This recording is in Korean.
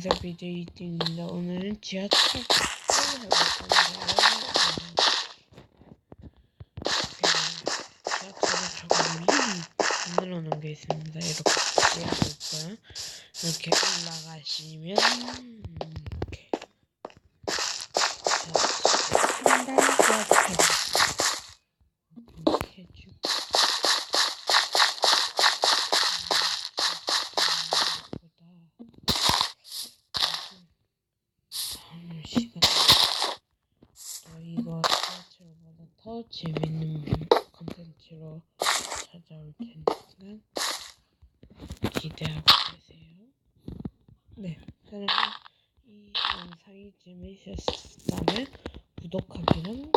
안녕하세요, BJT입니다. 오늘은 지하철역을 해볼 건데요. 지하철을 조금 미리 만들어 놓은 게 있습니다. 이렇게 지하철 이렇게 올라가시면 이렇게 첨단 지하철 이렇게 해주고 시간 이거 지하철보다 더 재밌는 컨텐츠로 찾아올 테니까 기대하고 계세요. 네, 그럼 이 영상이 재미있었다면 구독하기랑